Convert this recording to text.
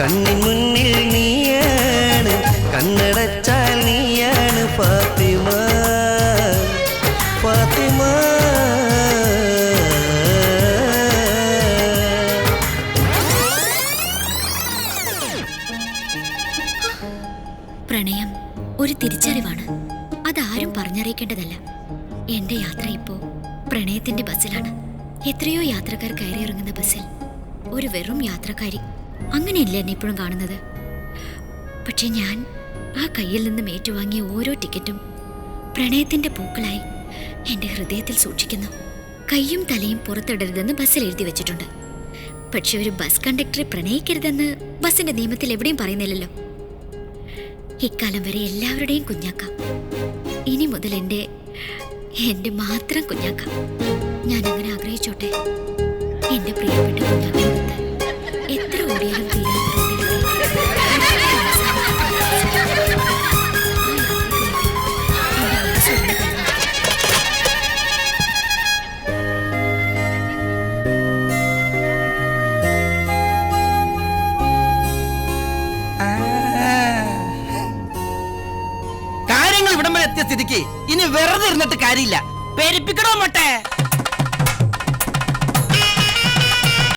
കണ്ണിൻ മുന്നിൽ നീയാണ്, കണ്ണടച്ചാൽ നീയാണ് ഫാത്തിമ, ഫാത്തിമ. പ്രണയം ഒരു തിരിച്ചറിവാണ്, അതാരും പറഞ്ഞറിയിക്കേണ്ടതല്ല. എന്റെ യാത്ര ഇപ്പോ പ്രണയത്തിന്റെ ബസ്സിലാണ്. എത്രയോ യാത്രക്കാർ കയറിയിറങ്ങുന്ന ബസ്സിൽ ഒരു വെറും യാത്രക്കാരി, അങ്ങനെയല്ലേ എന്നെ ഇപ്പോഴും കാണുന്നത്. പക്ഷെ ഞാൻ ആ കയ്യിൽ നിന്നും ഏറ്റുവാങ്ങിയ ഓരോ ടിക്കറ്റും പ്രണയത്തിന്റെ പൂക്കളായി എന്റെ ഹൃദയത്തിൽ സൂക്ഷിക്കുന്നു. കൈയും തലയും പുറത്തിടരുതെന്ന് ബസ്സിൽ എഴുതി വെച്ചിട്ടുണ്ട്. പക്ഷെ ഒരു ബസ് കണ്ടക്ടറെ പ്രണയിക്കരുതെന്ന് ബസ്സിന്റെ നിയമത്തിൽ എവിടെയും പറയുന്നില്ലല്ലോ. ഇക്കാലം വരെ എല്ലാവരുടെയും കുഞ്ഞാക്ക, ഇനി മുതൽ എന്റെ മാത്രം കുഞ്ഞാക്ക. ഞാൻ അങ്ങനെ ആഗ്രഹിച്ചോട്ടെ. എന്റെ പ്രിയപ്പെട്ട കുഞ്ഞാക്കടുത്ത് എത്ര ഓടിയാലും തീരാത്ത കാര്യങ്ങൾ ഇവിടം വരെ എത്തിയ സ്ഥിതിക്ക് ഇനി വെറുതെ ഇരുന്നിട്ട് കാര്യമില്ല. പെരിപ്പിക്കണോ മൊട്ടെ.